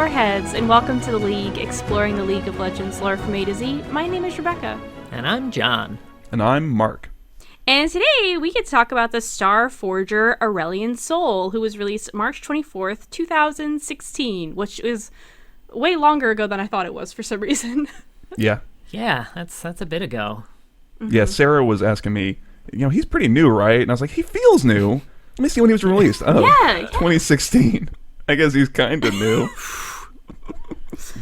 Loreheads, and welcome to the League, exploring the League of Legends lore from A to Z. My name is Rebecca. And I'm John. And I'm Mark. And today we get to talk about the Star Forger Aurelion Sol, who was released March 24th, 2016, which is way longer ago than I thought it was for some reason. Yeah. Yeah, that's a bit ago. Mm-hmm. Yeah, Sarah was asking me, he's pretty new, right? And I was like, he feels new. Let me see when he was released. Oh, yeah. 2016. I guess he's kind of new.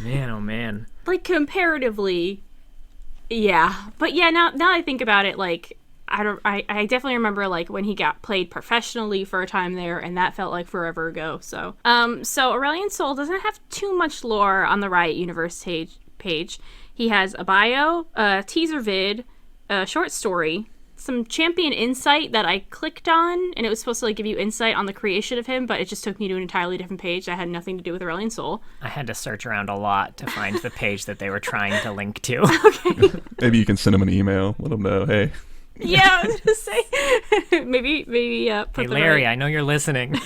Man, oh man. Like, comparatively, yeah. But yeah, now I think about it, like, I definitely remember, like, when he got played professionally for a time there, and that felt like forever ago. So Aurelion Sol doesn't have too much lore on the Riot Universe page. He has a bio, a teaser vid, a short story, some champion insight that I clicked on, and it was supposed to, like, give you insight on the creation of him, but it just took me to an entirely different page that had nothing to do with Aurelion Sol. I had to search around a lot to find the page that they were trying to link to. Okay. Maybe you can send him an email. Let him know, hey. Yeah, I was gonna say maybe put Hey the Larry, right. I know you're listening.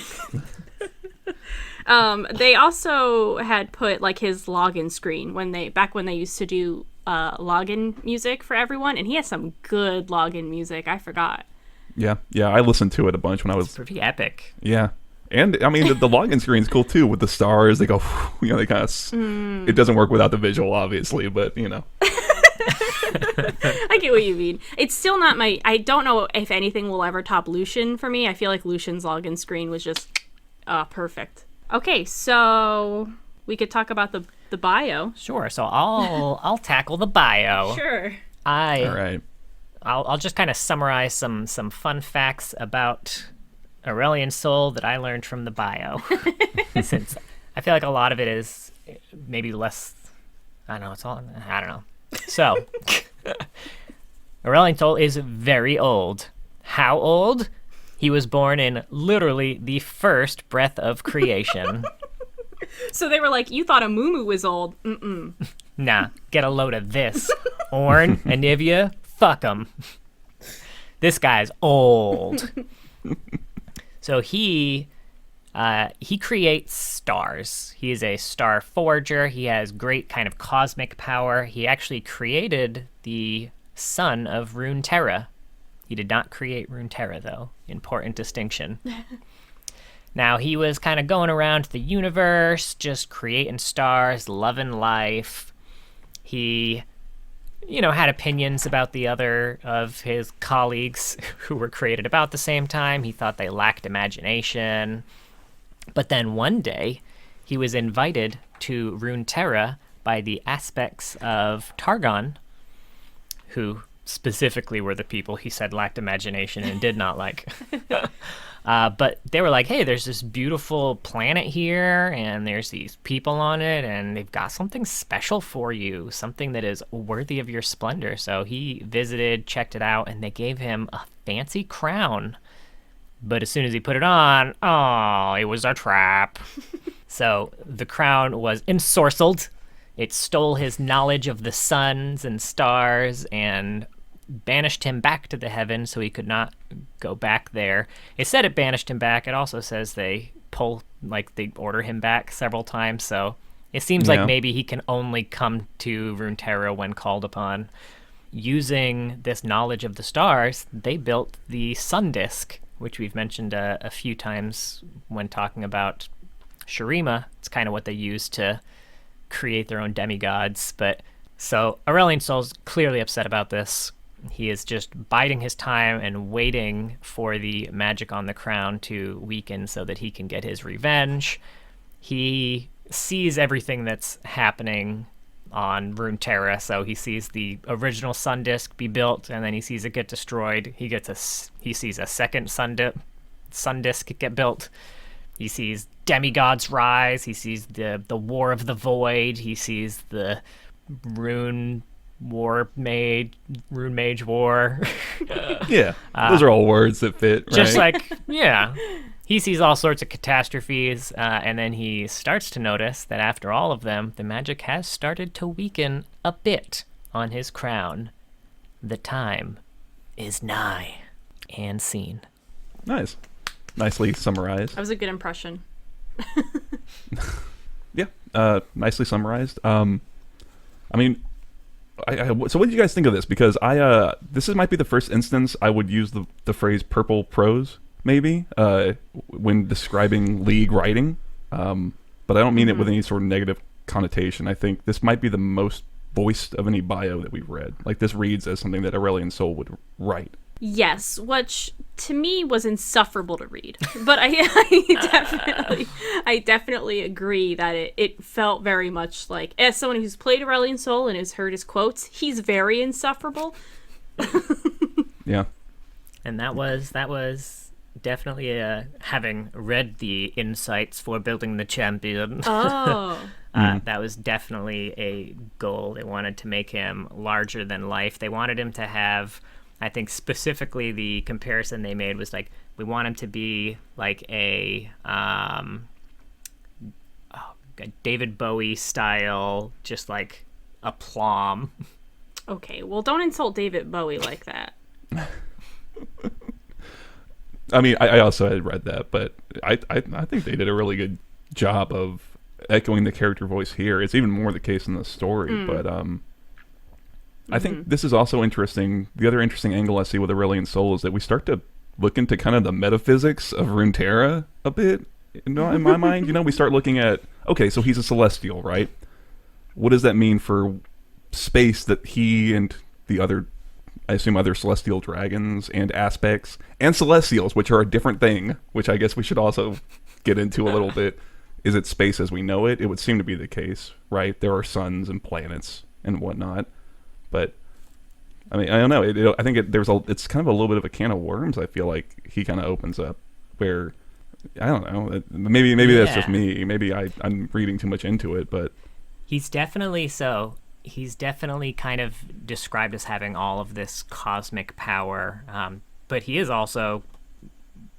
They also had put, like, his login screen when they used to do login music for everyone, and he has some good login music. I forgot. Yeah, I listened to it a bunch when I was... It's pretty epic. Yeah. And, I mean, the login screen's cool, too, with the stars. They go, they kind of... It doesn't work without the visual, obviously, but, I get what you mean. It's still not my... I don't know if anything will ever top Lucian for me. I feel like Lucian's login screen was just perfect. Okay, so we could talk about the bio. Sure, so I'll tackle the bio. Sure. all right. I'll just kind of summarize some fun facts about Aurelion Sol that I learned from the bio. Since I feel like a lot of it is maybe less... I don't know. So, Aurelion Sol is very old. How old? He was born in literally the first breath of creation. So they were like, you thought a Mumu was old. Mm-mm. Nah, get a load of this. Ornn, Anivia, fuck 'em. This guy's old. So he creates stars. He is a star forger. He has great kind of cosmic power. He actually created the sun of Runterra. He did not create Runterra, though. Important distinction. Now, he was kind of going around the universe, just creating stars, loving life. He, had opinions about the other of his colleagues who were created about the same time. He thought they lacked imagination. But then one day, he was invited to Runterra by the aspects of Targon, who specifically were the people he said lacked imagination and did not like. But they were like, hey, there's this beautiful planet here, and there's these people on it, and they've got something special for you, something that is worthy of your splendor. So he visited, checked it out, and they gave him a fancy crown. But as soon as he put it on, it was a trap. So the crown was ensorcelled. It stole his knowledge of the suns and stars and banished him back to the heavens so he could not go back there. It said it banished him back. It also says they order him back several times. So it seems like maybe he can only come to Runterra when called upon. Using this knowledge of the stars, they built the sun disk, which we've mentioned a few times when talking about Shurima. It's kind of what they use to create their own demigods. But so Aurelion Sol's clearly upset about this. He is just biding his time and waiting for the magic on the crown to weaken so that he can get his revenge. He sees everything that's happening on Runterra, so he sees the original sun disk be built, and then he sees it get destroyed. He sees a second sun disk get built. He sees demigods rise. He sees the War of the Void. He sees the Rune Mage War. Yeah, those are all words that fit, right? Just like, yeah. He sees all sorts of catastrophes, and then he starts to notice that after all of them, the magic has started to weaken a bit on his crown. The time is nigh. And scene. Nice. Nicely summarized. That was a good impression. Yeah. nicely summarized. I mean, so what did you guys think of this? Because might be the first instance I would use the phrase purple prose, maybe, when describing League writing. But I don't mean it with any sort of negative connotation. I think this might be the most voiced of any bio that we've read. Like, this reads as something that Aurelion Sol would write. Yes, which to me was insufferable to read. But I definitely agree that it felt very much like, as someone who's played Aurelion Sol and has heard his quotes, he's very insufferable. Yeah. And that was definitely having read the insights for building the champion. Oh. That was definitely a goal. They wanted to make him larger than life. They wanted him to have, I think specifically the comparison they made was like, we want him to be like a David Bowie style, just like aplomb. Okay, well, don't insult David Bowie like that. I mean, I also had read that, but I think they did a really good job of echoing the character voice here. It's even more the case in the story, but I think this is also interesting. The other interesting angle I see with Aurelion Sol is that we start to look into kind of the metaphysics of Runterra a bit. In my mind, we start looking at, okay, so he's a celestial, right? What does that mean for space that he and the other, I assume, other celestial dragons and aspects and celestials, which are a different thing, which I guess we should also get into a little bit. Is it space as we know it? It would seem to be the case, right? There are suns and planets and whatnot, but I mean, I don't know. I think it's kind of a little bit of a can of worms. I feel like he kind of opens up where, I don't know. Maybe that's just me. Maybe I'm reading too much into it, but He's definitely kind of described as having all of this cosmic power, but he is also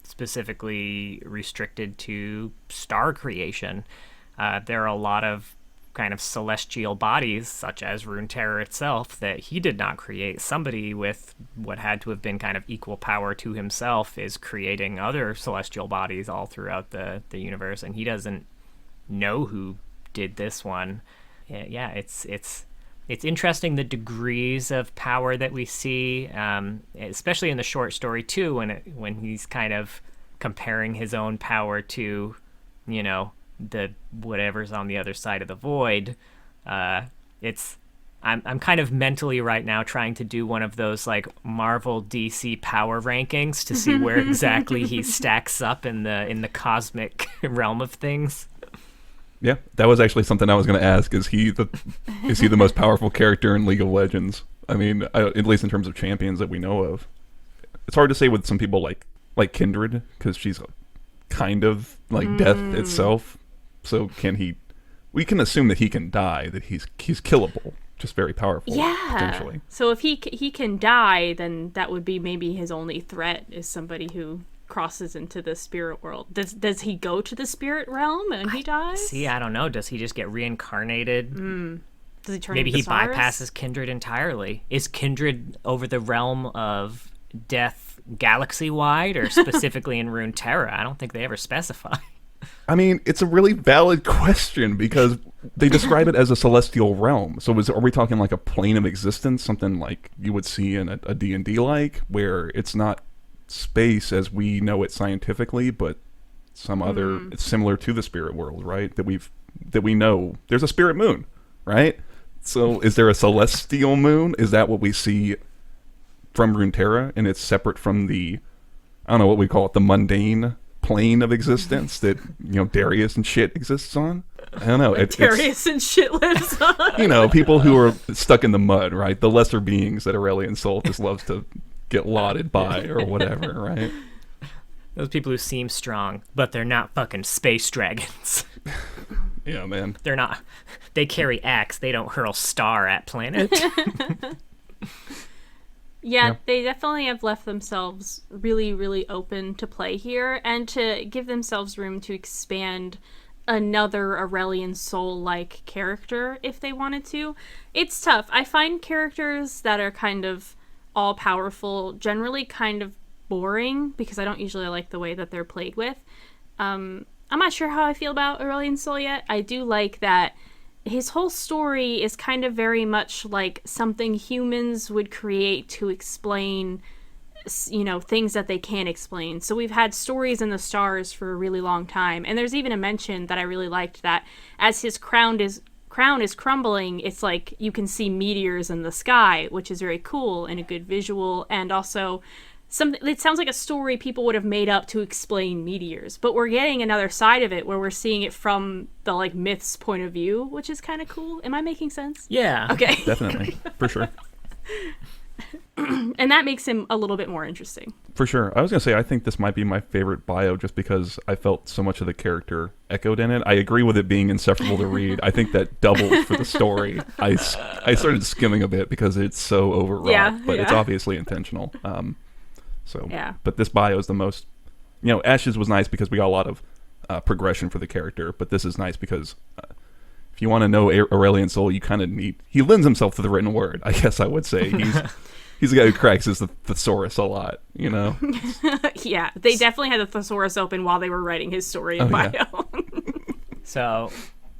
specifically restricted to star creation. There are a lot of kind of celestial bodies, such as Runterra itself, that he did not create. Somebody with what had to have been kind of equal power to himself is creating other celestial bodies all throughout the universe, and he doesn't know who did this one. Yeah, it's interesting the degrees of power that we see, especially in the short story too, when he's kind of comparing his own power to, the whatever's on the other side of the void. I'm kind of mentally right now trying to do one of those like Marvel DC power rankings to see where exactly he stacks up in the cosmic realm of things. yeah, that was actually something I was going to ask. Is he the most powerful character in League of Legends? I mean, at least in terms of champions that we know of. It's hard to say with some people like Kindred, because she's kind of like death itself. So we can assume that he can die, that he's killable, just very powerful. Yeah. Potentially. So if he can die, then that would be maybe his only threat, is somebody who crosses into the spirit world. Does he go to the spirit realm and he dies? See, I don't know. Does he just get reincarnated? Does he turn Maybe into he stars? bypasses Kindred entirely. Is Kindred over the realm of death galaxy-wide or specifically in Runterra? I don't think they ever specify. I mean, it's a really valid question because they describe it as a celestial realm. So are we talking like a plane of existence, something like you would see in a D&D like, where it's not space as we know it scientifically, but some other, it's similar to the spirit world, right? That we know there's a spirit moon, right? So is there a celestial moon? Is that what we see from Runterra, and it's separate from the, I don't know what we call it, the mundane plane of existence that Darius and shit exists on? I don't know. Darius and shit lives on. People who are stuck in the mud, right? The lesser beings that Aurelion Sol just loves to get lauded by or whatever, right? Those people who seem strong, but they're not fucking space dragons. Yeah, man. They're not. They carry axe. They don't hurl star at planet. Yeah, they definitely have left themselves really, really open to play here and to give themselves room to expand another Aurelion Sol-like character if they wanted to. It's tough. I find characters that are kind of all-powerful generally kind of boring because I don't usually like the way that they're played with. I'm not sure how I feel about Aurelion Sol yet. I do like that his whole story is kind of very much like something humans would create to explain, things that they can't explain. So we've had stories in the stars for a really long time, and there's even a mention that I really liked that as his crown is crumbling, it's like you can see meteors in the sky, which is very cool and a good visual, and also it sounds like a story people would have made up to explain meteors, but we're getting another side of it where we're seeing it from the like myth's point of view, which is kind of cool. Am I making sense? Yeah. Okay. Definitely, for sure. And that makes him a little bit more interesting. For sure. I was going to say, I think this might be my favorite bio just because I felt so much of the character echoed in it. I agree with it being insufferable to read. I think that doubled for the story. I started skimming a bit because it's so overwrought, but it's obviously intentional. But this bio is the most, Ashes was nice because we got a lot of progression for the character, but this is nice because if you want to know Aurelion Sol, you kind of he lends himself to the written word, I guess I would say. He's the guy who cracks his thesaurus a lot, Yeah, they definitely had the thesaurus open while they were writing his story in bio. Yeah. So,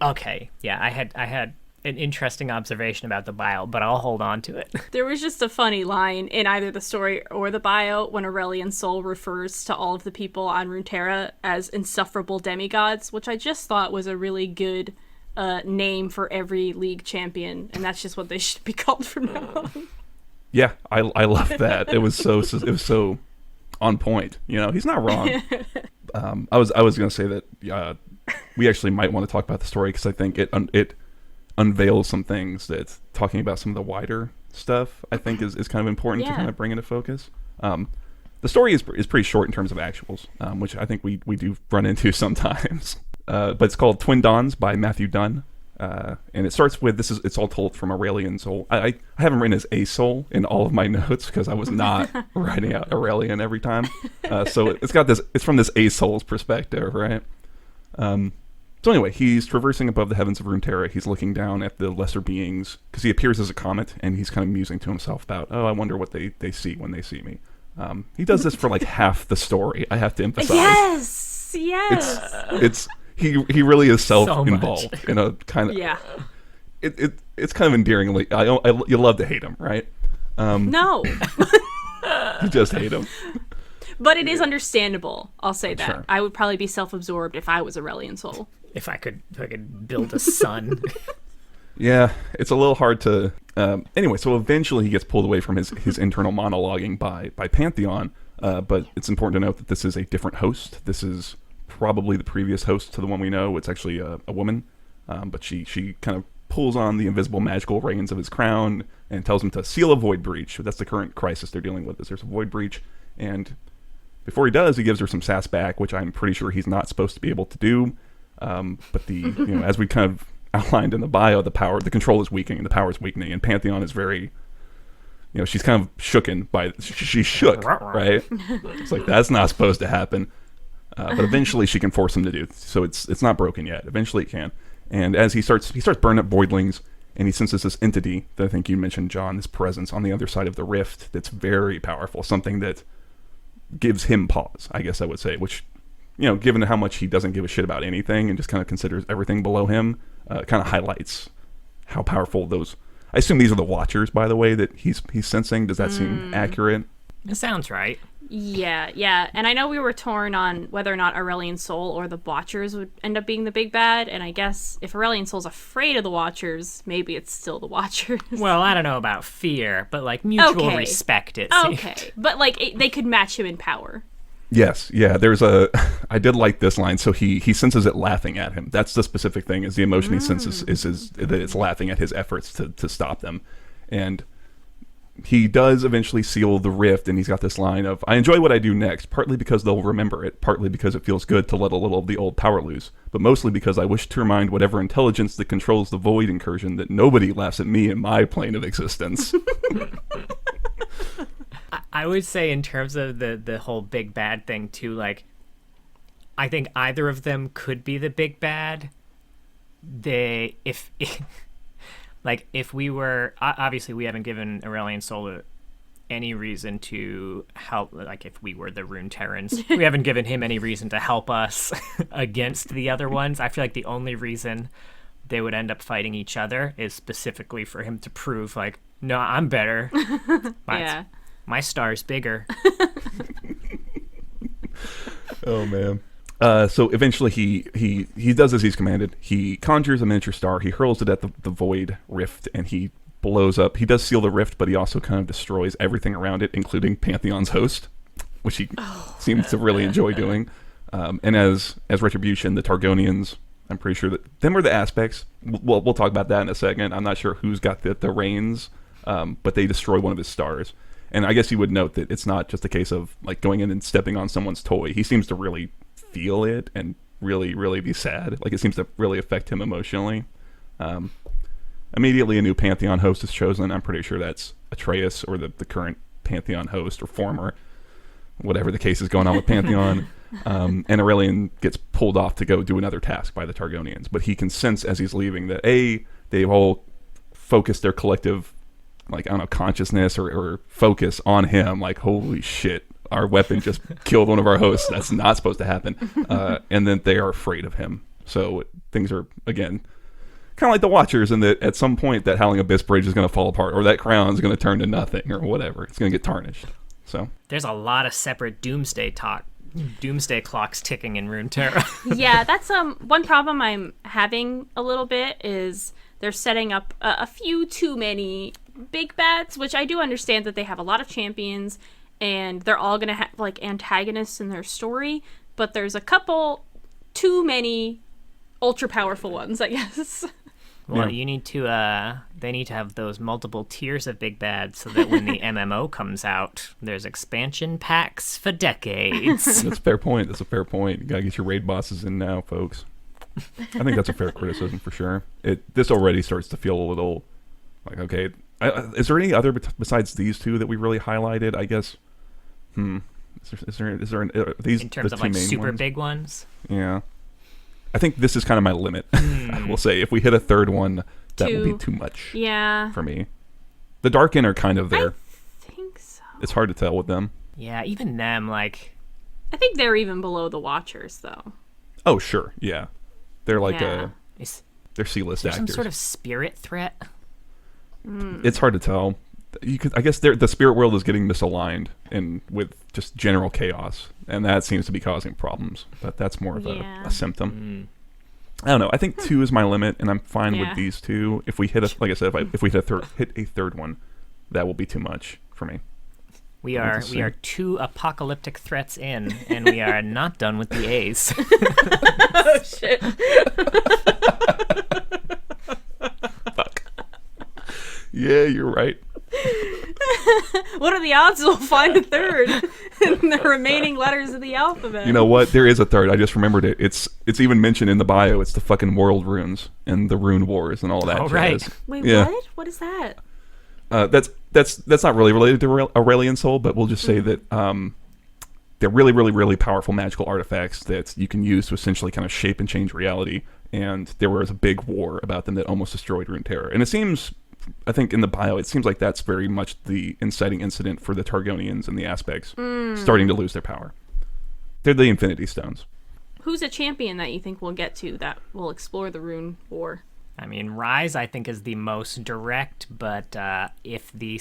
okay, yeah, I had an interesting observation about the bio, but I'll hold on to it. There was just a funny line in either the story or the bio when Aurelion Sol refers to all of the people on Runterra as insufferable demigods, which I just thought was a really good name for every league champion, and that's just what they should be called from now on. Yeah, I love that. It was so on point. He's not wrong. I was going to say that we actually might want to talk about the story because I think it unveils some things that talking about some of the wider stuff I think is kind of important to kind of bring into focus. The story is pretty short in terms of actuals, which I think we do run into sometimes. But it's called Twin Dawns by Matthew Dunn. And it starts with it's all told from Aurelion Sol. I haven't written as a soul in all of my notes because I was not writing out Aurelion every time. So it's from this a soul's perspective, right? So anyway, he's traversing above the heavens of Runterra. He's looking down at the lesser beings because he appears as a comet, and he's kind of musing to himself about, I wonder what they see when they see me. He does this for like half the story. I have to emphasize. Yes. He really is self-involved in a kind of it's kind of endearing. Like you love to hate him, right? No, you just hate him. But it is understandable. I'll say that. Sure. I would probably be self-absorbed if I was Aurelion Sol. If I could build a sun. Yeah, it's a little hard to. Anyway, so eventually he gets pulled away from his internal monologuing by Pantheon. But it's important to note that this is a different host. This is probably the previous host to the one we know. It's actually a woman, but she kind of pulls on the invisible magical reins of his crown and tells him to seal a void breach. That's the current crisis they're dealing with. There's a void breach, and before he does, he gives her some sass back, which I'm pretty sure he's not supposed to be able to do. But as we kind of outlined in the bio, the control is weakening, the power is weakening, and Pantheon is very. She's kind of shooken by. She's shook, right? It's like that's not supposed to happen. But eventually she can force him to do. So it's not broken yet. Eventually it can. And as he starts burning up voidlings, and he senses this entity that I think you mentioned, John, this presence on the other side of the rift that's very powerful, something that gives him pause, I guess I would say, which, given how much he doesn't give a shit about anything and just kind of considers everything below him, kind of highlights how powerful those... I assume these are the Watchers, by the way, that he's sensing. Does that seem accurate? It sounds right. Yeah. And I know we were torn on whether or not Aurelion Sol or the Watchers would end up being the big bad, and I guess if Aurelion Sol's afraid of the Watchers, maybe it's still the Watchers. Well, I don't know about fear, but like mutual respect, it seems. Okay, but like they could match him in power. Yes, yeah, I did like this line, so he senses it laughing at him. That's the specific thing, is the emotion he senses is that it's laughing at his efforts to stop them. And he does eventually seal the rift, and he's got this line of, I enjoy what I do next, partly because they'll remember it, partly because it feels good to let a little of the old power loose, but mostly because I wish to remind whatever intelligence that controls the void incursion that nobody laughs at me in my plane of existence. I would say in terms of the whole big bad thing too, like, I think either of them could be the big bad. If we were, obviously we haven't given Aurelion Sol any reason to help, like if we were the Runterrans. We haven't given him any reason to help us against the other ones. I feel like the only reason they would end up fighting each other is specifically for him to prove, like, no, I'm better. My star's bigger. Oh, man. So eventually he does as he's commanded. He conjures a miniature star. He hurls it at the void rift, and he blows up. He does seal the rift, but he also kind of destroys everything around it, including Pantheon's host, which he seems to really enjoy doing. And as retribution, the Targonians, I'm pretty sure that them are the aspects. We'll talk about that in a second. I'm not sure who's got the reins, but they destroy one of his stars. And I guess you would note that it's not just a case of like going in and stepping on someone's toy. He seems to really feel it and really, really be sad. Like it seems to really affect him emotionally. Immediately a new Pantheon host is chosen. I'm pretty sure that's Atreus, or the current Pantheon host, or former, whatever the case is going on with Pantheon. And Aurelion gets pulled off to go do another task by the Targonians. But he can sense as he's leaving that they've all focused their collective, like, I don't know, consciousness or focus on him. Like, holy shit, our weapon just killed one of our hosts. That's not supposed to happen. And then they are afraid of him. So things are, again, kind of like the Watchers, in that at some point that Howling Abyss Bridge is going to fall apart, or that crown is going to turn to nothing, or whatever. It's going to get tarnished. So there's a lot of separate doomsday clocks ticking in Runterra. Yeah, that's one problem I'm having a little bit, is they're setting up a few too many big bads, which I do understand that they have a lot of champions and they're all going to have like antagonists in their story, but there's a couple too many ultra powerful ones, I guess. Well, you need to, they need to have those multiple tiers of big bads so that when the MMO comes out, there's expansion packs for decades. That's a fair point. You gotta get your raid bosses in now, folks. I think that's a fair criticism for sure. This already starts to feel a little like, okay, is there any other besides these two that we really highlighted? I guess. Is there these in terms the of two like main super ones? big ones? Yeah. I think this is kind of my limit. I will say, if we hit a third one, that will be too much. Yeah. For me, the Darkin are kind of there. I think so. It's hard to tell with them. Yeah, even them, like. I think they're even below the Watchers, though. Oh sure, yeah. They're like they're C-list actors. Some sort of spirit threat. It's hard to tell. I guess the spirit world is getting misaligned and with just general chaos, and that seems to be causing problems. But that's more of a symptom. I don't know. I think 2 is my limit, and I'm fine with these two. If we hit like I said, if we hit a third one, that will be too much for me. We are 2 apocalyptic threats in, and we are not done with the A's. Oh shit. Fuck. Yeah, you're right. What are the odds we'll find a third in the remaining letters of the alphabet? You know what? There is a third. I just remembered it. It's even mentioned in the bio. It's the fucking world runes and the rune wars and all that. Oh, right. Wait, yeah. what? What is that? That's not really related to Aurelion Sol, but we'll just say that they're really, really, really powerful magical artifacts that you can use to essentially kind of shape and change reality. And there was a big war about them that almost destroyed Runterra. And it seems, I think in the bio, it seems like that's very much the inciting incident for the Targonians and the aspects starting to lose their power. They're the Infinity Stones. Who's a champion that you think we'll get to that will explore the rune war? I mean, Rise, I think, is the most direct, but if the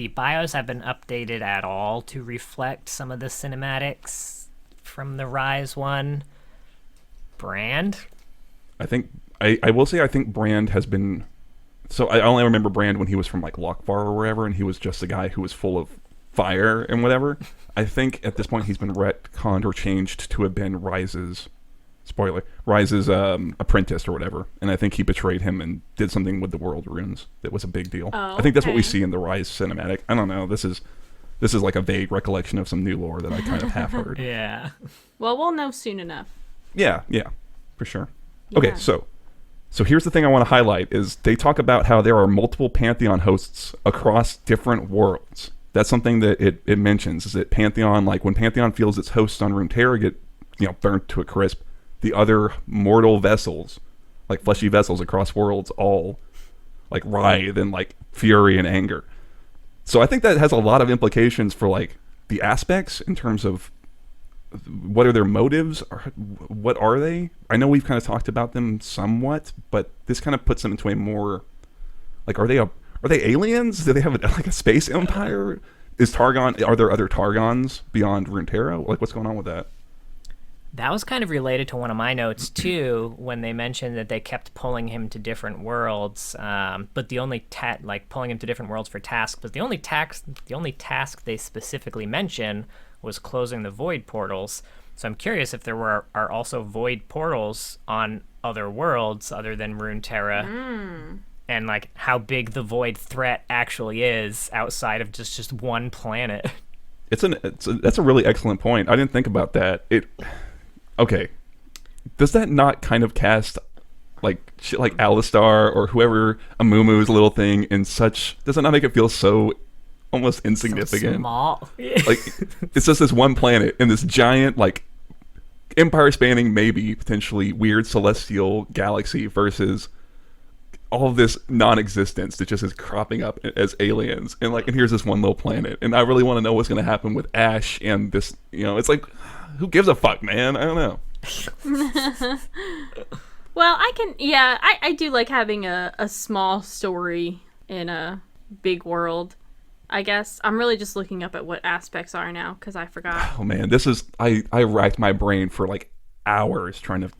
bios have been updated at all to reflect some of the cinematics from the Rise one, Brand? I will say I think Brand has been... So I only remember Brand when he was from like Lockvar or wherever, and he was just a guy who was full of fire and whatever. I think at this point he's been retconned or changed to have been Rise's apprentice or whatever, and I think he betrayed him and did something with the world runes that was a big deal. Oh, I think that's what we see in the Rise cinematic. I don't know. This is like a vague recollection of some new lore that I kind of half heard. Yeah. Well, we'll know soon enough. Yeah, for sure. Okay, so here's the thing I want to highlight is they talk about how there are multiple Pantheon hosts across different worlds. That's something that it mentions, is that Pantheon, like when Pantheon feels its hosts on Runterra get burnt to a crisp, the other mortal vessels, like fleshy vessels across worlds, all like writhe in like fury and anger. So I think that has a lot of implications for like the aspects in terms of what are their motives, or what are they? I know we've kind of talked about them somewhat, but this kind of puts them into a more like, are they aliens? Do they have like a space empire? Is Targon? Are there other Targons beyond Runterra? Like, what's going on with that? That was kind of related to one of my notes too, when they mentioned that they kept pulling him to different worlds, but the only pulling him to different worlds for tasks. But the only task they specifically mention was closing the void portals. So I'm curious if are also void portals on other worlds other than Runterra, and like how big the void threat actually is outside of just one planet. That's a really excellent point. I didn't think about that. Okay, does that not kind of cast like shit like Alistar or whoever, Amumu's little thing in such? Does it not make it feel so almost insignificant? So small. Like it's just this one planet in this giant like empire-spanning, maybe potentially weird celestial galaxy versus all of this non-existence that just is cropping up as aliens, and here's this one little planet, and I really want to know what's going to happen with Ash and this. It's like, who gives a fuck, man? I don't know. Well, I do like having a small story in a big world. I guess I'm really just looking up at what aspects are now because I forgot. Oh man, I racked my brain for like hours trying to.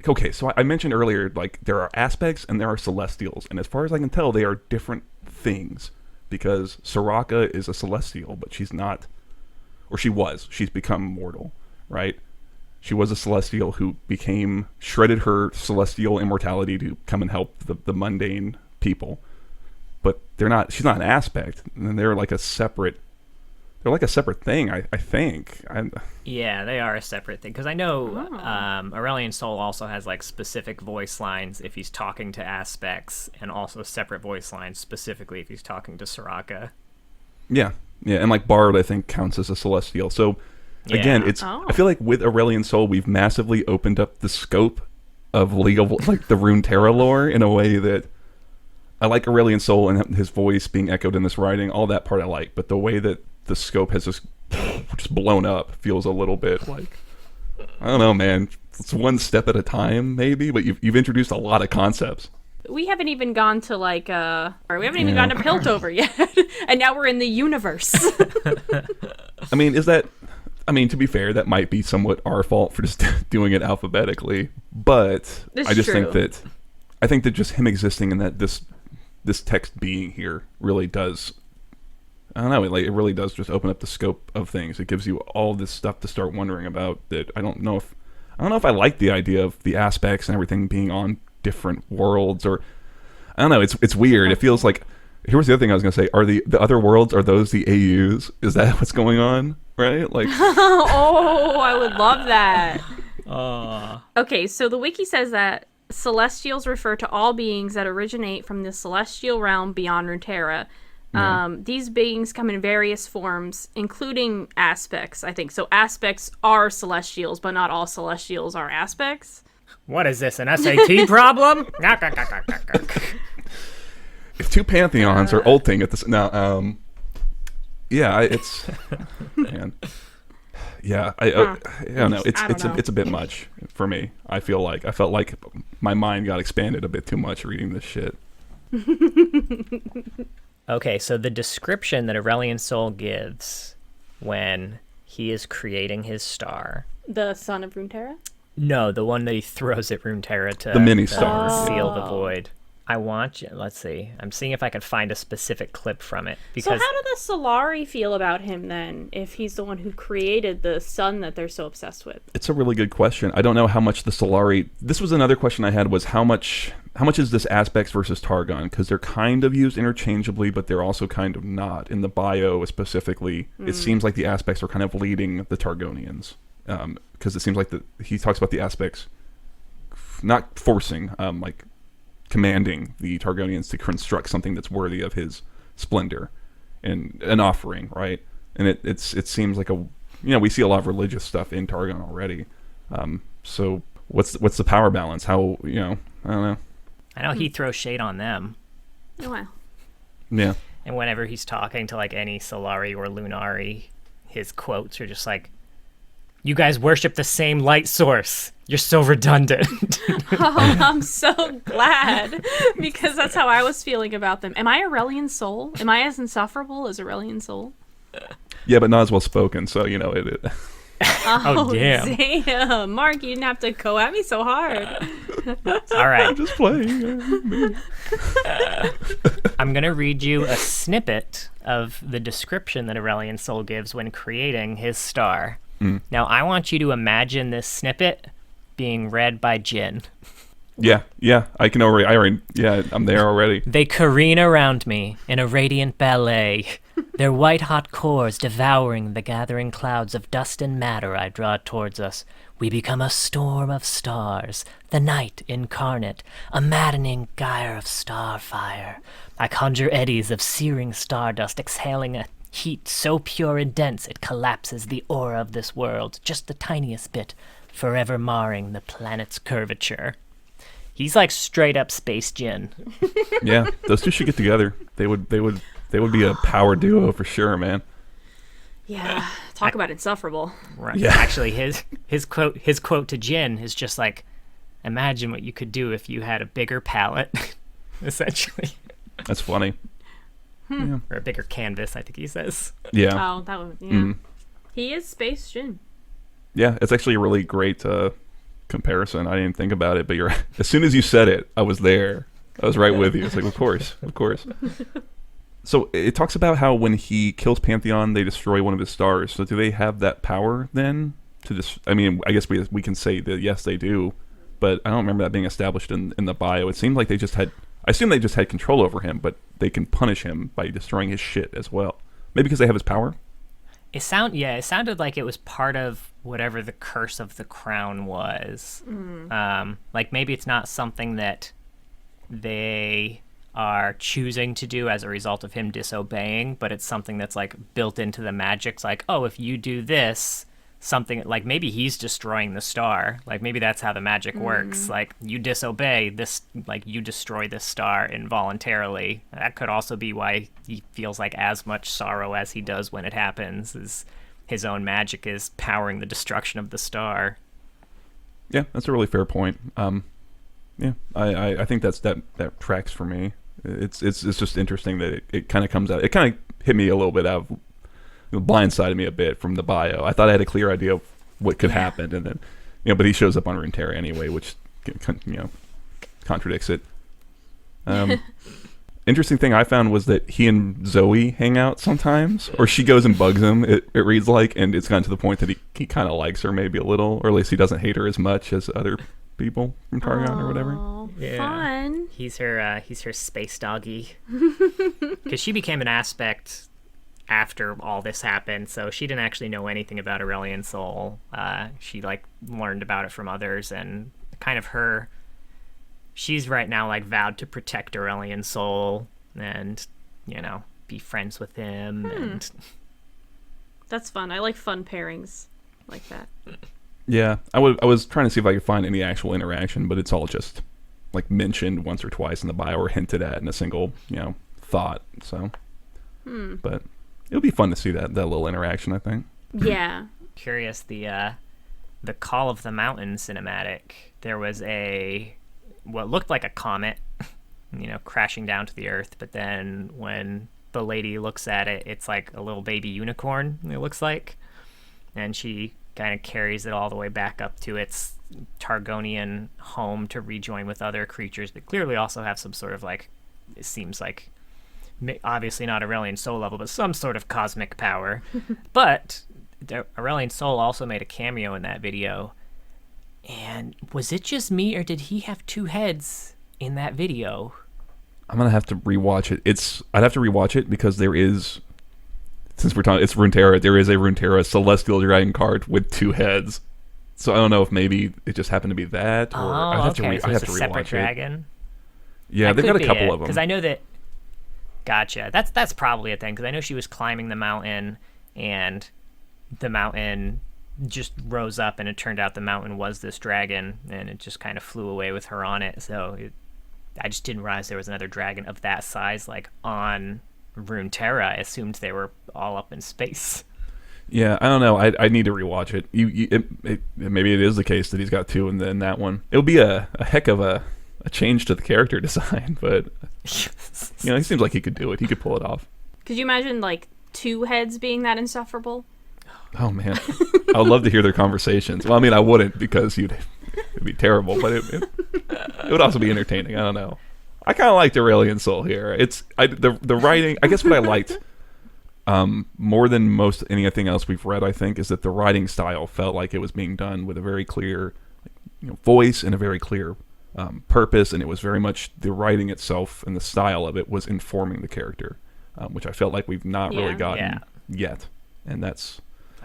Okay, so I mentioned earlier, like, there are aspects and there are celestials, and as far as I can tell, they are different things, because Soraka is a celestial, but she's not, or she's become mortal, right? She was a celestial who shredded her celestial immortality to come and help the mundane people, but she's not an aspect, and they're like a separate thing, I think. Yeah, they are a separate thing. Because I know Aurelion Sol also has like specific voice lines if he's talking to aspects, and also separate voice lines specifically if he's talking to Soraka. Yeah, and like Bard, I think, counts as a celestial. So again, I feel like with Aurelion Sol, we've massively opened up the scope of League of like the Runterra lore in a way that I like Aurelion Sol and his voice being echoed in this writing. All that part I like, but the way that the scope has just blown up feels a little bit like, I don't know, man. It's one step at a time, maybe, but you've introduced a lot of concepts. We haven't even gone to gone to Piltover yet, and now we're in the universe. I mean, to be fair, that might be somewhat our fault for just doing it alphabetically, but I think that just him existing and that this text being here really does. I don't know. It really does just open up the scope of things. It gives you all this stuff to start wondering about. That I don't know if I like the idea of the aspects and everything being on different worlds, or I don't know. It's weird. It feels like. Here's the other thing I was gonna say. Are the other worlds, are those the AUs? Is that what's going on? Right? Like. Oh, I would love that. Okay, so the wiki says that celestials refer to all beings that originate from the celestial realm beyond Runterra. These beings come in various forms, including aspects, I think. So aspects are celestials, but not all celestials are aspects. What is this, an SAT problem? If two pantheons are ulting at this now, it's man, I don't know. It's a bit much for me. I felt like my mind got expanded a bit too much reading this shit. Okay, so the description that Aurelion Sol gives when he is creating his star. The son of Runterra? No, the one that he throws at Runterra to the mini star seal the void. I want you. Let's see. I'm seeing if I can find a specific clip from it. So how do the Solari feel about him then, if he's the one who created the sun that they're so obsessed with? It's a really good question. I don't know how much the Solari. This was another question I had, was how much is this aspects versus Targon? Because they're kind of used interchangeably, but they're also kind of not. In the bio specifically, it seems like the aspects are kind of leading the Targonians, because it seems like he talks about the aspects not forcing, like commanding the Targonians to construct something that's worthy of his splendor and an offering, right? And it seems like we see a lot of religious stuff in Targon already. So what's the power balance? How, I don't know. I know he throws shade on them. Oh, wow. Yeah. And whenever he's talking to like any Solari or Lunari, his quotes are just like, "You guys worship the same light source. You're so redundant." Oh, I'm so glad because that's how I was feeling about them. Am I Aurelion Sol? Am I as insufferable as Aurelion Sol? Yeah, but not as well spoken, so you know it. Oh, damn. Damn, Mark, you didn't have to go at me so hard. All right. I'm just playing. I'm going to read you a snippet of the description that Aurelion Sol gives when creating his star. Now, I want you to imagine this snippet being read by Jin. Yeah, I can already, I'm there already. They careen around me in a radiant ballet, their white-hot cores devouring the gathering clouds of dust and matter I draw towards us. We become a storm of stars, the night incarnate, a maddening gyre of star fire. I conjure eddies of searing stardust exhaling a heat so pure and dense it collapses the aura of this world, just the tiniest bit, forever marring the planet's curvature. He's like straight up Space Jin. Yeah, those two should get together. They would be a power duo for sure, man. Yeah, talk about insufferable. Right. Yeah. Actually, his quote to Jin is just like, "Imagine what you could do if you had a bigger palette," essentially. That's funny. Yeah. Or a bigger canvas, I think he says. Yeah. Oh, that one. Yeah, he is Space Jin. Yeah, it's actually a really great comparison. I didn't think about it, but as soon as you said it, I was there. I was right with you. It's like, of course. So it talks about how when he kills Pantheon, they destroy one of his stars. So do they have that power then to just? I mean, I guess we can say that yes, they do, but I don't remember that being established in the bio. It seemed like they just had. I assume they just had control over him, but they can punish him by destroying his shit as well. Maybe because they have his power. It sounded like it was part of whatever the curse of the crown was. Like maybe it's not something that they are choosing to do as a result of him disobeying, but it's something that's like built into the magic. It's like, oh, if you do this, something like maybe he's destroying the star. Like maybe that's how the magic works. Like you disobey this, like you destroy this star involuntarily. That could also be why he feels like as much sorrow as he does when it happens, is his own magic is powering the destruction of the star. Yeah, that's a really fair point. Yeah, I think that tracks for me. It's just interesting that it kind of comes out. It kind of hit me a little bit out of, blindsided me a bit from the bio. I thought I had a clear idea of what could happen, and then but he shows up on Runterra anyway, which contradicts it. Interesting thing I found was that he and Zoe hang out sometimes, or she goes and bugs him. It reads like, and it's gotten to the point that he kind of likes her maybe a little, or at least he doesn't hate her as much as other people from Targon or whatever. Yeah. Fun. He's her space doggy. Because she became an aspect after all this happened, so she didn't actually know anything about Aurelion Sol. She like learned about it from others, and kind of she's right now like vowed to protect Aurelion Sol and be friends with him. And That's fun. I like fun pairings like that. Yeah, I was trying to see if I could find any actual interaction, but it's all just like mentioned once or twice in the bio or hinted at in a single thought. So, but it would be fun to see that little interaction, I think. Yeah. Curious, the Call of the Mountain cinematic. There was what looked like a comet, crashing down to the Earth, but then when the lady looks at it, it's like a little baby unicorn. It looks like, and she kind of carries it all the way back up to its Targonian home to rejoin with other creatures that clearly also have some sort of like, it seems like, obviously not Aurelion Sol level, but some sort of cosmic power. But Aurelion Sol also made a cameo in that video. And was it just me, or did he have two heads in that video? I'm gonna have to rewatch it. I'd have to rewatch it because there is, since we're talking, it's Runterra. There is a Runterra Celestial Dragon card with two heads. So I don't know if maybe it just happened to be that, or I'd have okay. to, I'd have to a rewatch separate it. dragon. Yeah, they've got a couple of them. Because I know that. Gotcha. That's probably a thing, because I know she was climbing the mountain, and the mountain just rose up, and it turned out the mountain was this dragon, and it just kind of flew away with her on it. So I just didn't realize there was another dragon of that size, like on Runterra, I assumed they were all up in space. Yeah, I don't know. I need to rewatch it. Maybe it is the case that he's got two, and then that one. It'll be a heck of a change to the character design, but he seems like he could do it. He could pull it off. Could you imagine like two heads being that insufferable? Oh man, I would love to hear their conversations. Well, I mean, I wouldn't because it'd be terrible, but it would also be entertaining. I don't know. I kind of liked Aurelion Sol here. The writing. I guess what I liked more than most anything else we've read, I think, is that the writing style felt like it was being done with a very clear voice and a very clear purpose, and it was very much the writing itself and the style of it was informing the character, which I felt like we've not really gotten yet, and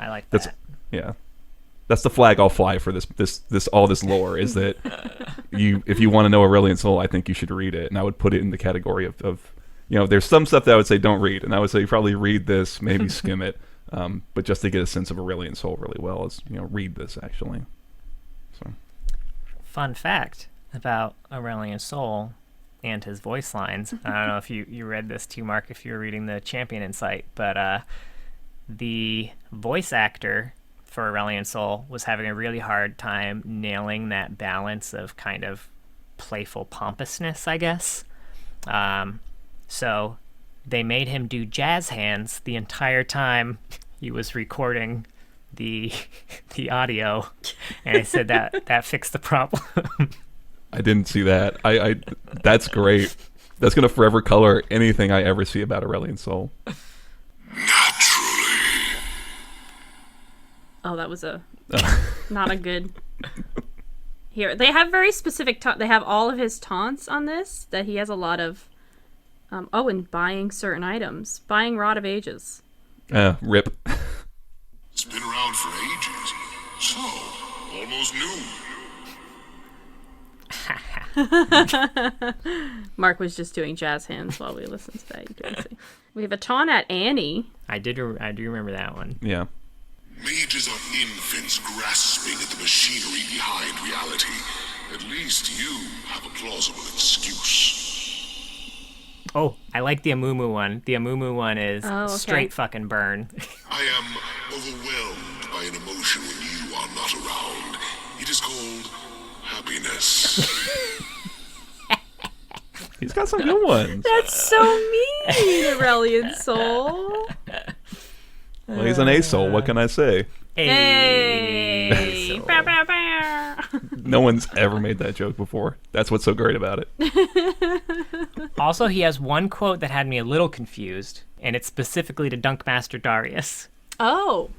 I like that. Yeah, that's the flag I'll fly for this lore is that if you want to know Aurelion Sol, I think you should read it, and I would put it in the category of there's some stuff that I would say don't read, and I would say probably read this, maybe skim it, but just to get a sense of Aurelion Sol really well is read this actually. So, fun fact about Aurelion Sol and his voice lines. I don't know if you read this too, Mark, if you were reading the Champion Insight, but the voice actor for Aurelion Sol was having a really hard time nailing that balance of kind of playful pompousness, I guess. So they made him do jazz hands the entire time he was recording the audio, and I said that fixed the problem. I didn't see that. I that's great. That's gonna forever color anything I ever see about Aurelion Sol. Oh, that was not a good. Here, they have very specific. They have all of his taunts on this. That he has a lot of. And buying certain items, buying Rod of Ages. Rip. It's been around for ages, so almost new. Mark was just doing jazz hands while we listened to that. You can see. We have a taunt at Annie. I do remember that one. Yeah. Mages are infants grasping at the machinery behind reality. At least you have a plausible excuse. Oh, I like the Amumu one. The Amumu one is straight fucking burn. I am overwhelmed by an emotion when you are not around. It is called happiness. He's got some good ones. That's so mean, Aurelion Sol. Well, he's an A-Sol. What can I say? Hey! Bow, bow, bow. No one's ever made that joke before. That's what's so great about it. Also, he has one quote that had me a little confused, and it's specifically to Dunkmaster Darius. Oh.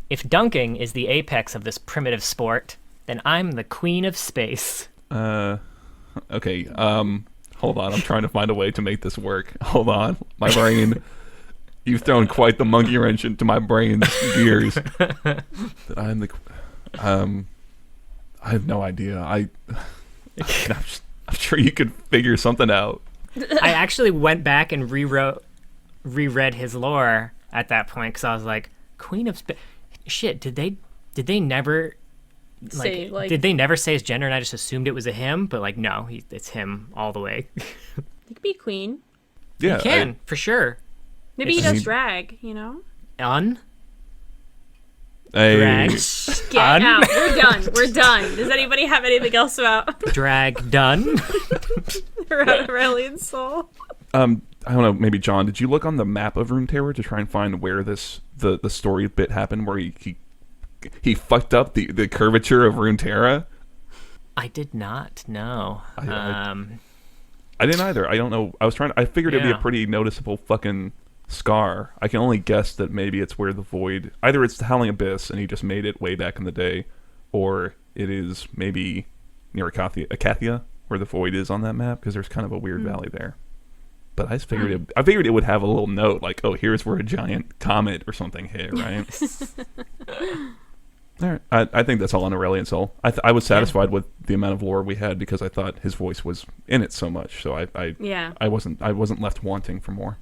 If dunking is the apex of this primitive sport, then I'm the queen of space. Okay. Hold on. I'm trying to find a way to make this work. Hold on. My brain... You've thrown quite the monkey wrench into my brain's gears. I have no idea. I'm sure you could figure something out. I actually went back and reread his lore at that point because I was like, Queen of Space. Shit, did they never Say, did they never say his gender and I just assumed it was a him? But no, it's him all the way. He could be queen. Yeah, he can for sure. Maybe he does drag, Drag. Get out. We're done. Does anybody have anything else about drag done? Aurelion Sol? I don't know. Maybe John, did you look on the map of Runterra to try and find where the story bit happened, where he fucked up the curvature of Runterra? I did not know. I didn't either. I don't know. I figured it'd be a pretty noticeable fucking scar. I can only guess that maybe it's where the void, either it's the Howling Abyss and he just made it way back in the day, or it is maybe near Acathia where the void is on that map, because there's kind of a weird valley there. But I just figured it would have a little note like, oh, here's where a giant comet or something hit, right? All right. I think that's all on Aurelion Sol. I was satisfied with the amount of lore we had because I thought his voice was in it so much. So I wasn't left wanting for more.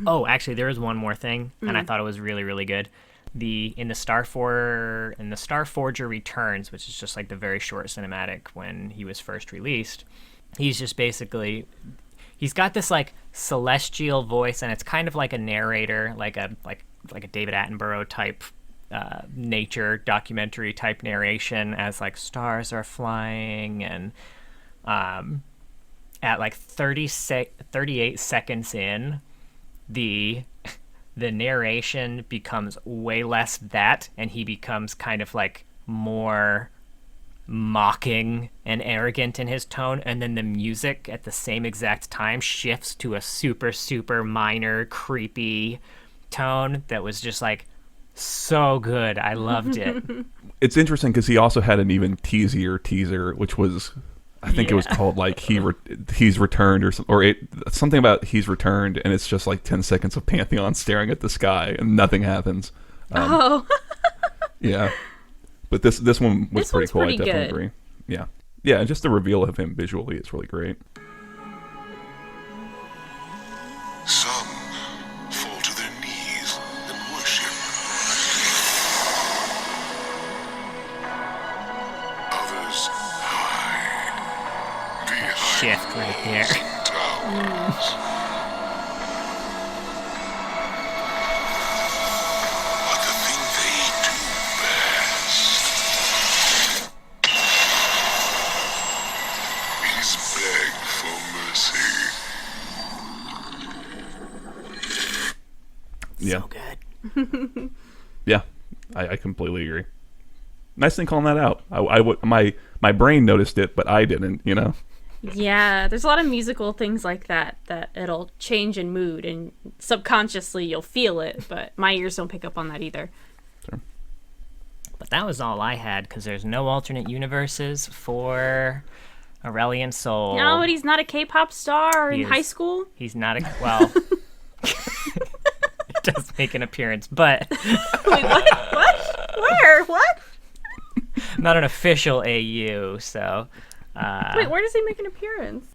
Oh, actually, there is one more thing, and I thought it was really, really good. In the Starforger Returns, which is just like the very short cinematic when he was first released, he's just basically he's got this like celestial voice, and it's kind of like a narrator, like a David Attenborough type nature documentary type narration, as like stars are flying, and at like 38 seconds in, the narration becomes way less that, and he becomes kind of like more mocking and arrogant in his tone, and then the music at the same exact time shifts to a super, super minor, creepy tone that was just like so good. I loved it. It's interesting because he also had an even teaser, which was, I think it was called like he's returned or something about he's returned, and it's just like 10 seconds of Pantheon staring at the sky and nothing happens. Yeah, but this one was pretty cool. I definitely agree. Yeah, and just the reveal of him visually is really great. Some fall to their knees and worship. Others hide behind Shift right there. towers. But the thing they do best is beg for mercy. Yeah, So good. yeah, I completely agree. Nice thing calling that out. My brain noticed it, but I didn't. You know. Yeah, there's a lot of musical things like that it'll change in mood, and subconsciously you'll feel it, but my ears don't pick up on that either. Sure. But that was all I had, because there's no alternate universes for Aurelion Sol. No, but he's not a K-pop star He in is. high school. He's not a, well, it does make an appearance, but Wait, what? Where? What? not an official AU, so... Wait, where does he make an appearance?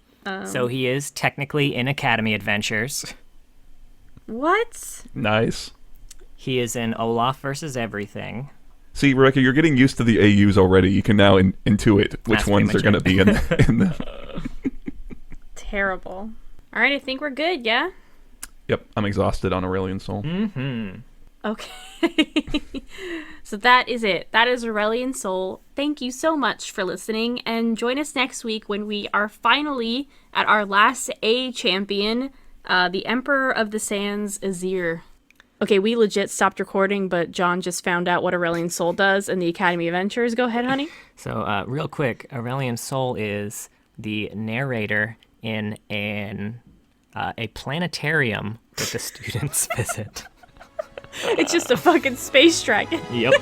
So he is technically in Academy Adventures. What? Nice. He is in Olaf versus Everything. See, Rebecca, you're getting used to the AUs already. You can now intuit which That's ones pretty are going to much be in the... Terrible. All right, I think we're good, yeah? Yep, I'm exhausted on Aurelion Sol. Mm-hmm. Okay. So that is it. That is Aurelion Sol. Thank you so much for listening, and join us next week when we are finally at our last A champion, the Emperor of the Sands, Azir. Okay, we legit stopped recording, but John just found out what Aurelion Sol does in the Academy Adventures. Go ahead, honey. So, real quick, Aurelion Sol is the narrator in a planetarium that the students visit. It's just a fucking space dragon. Yep.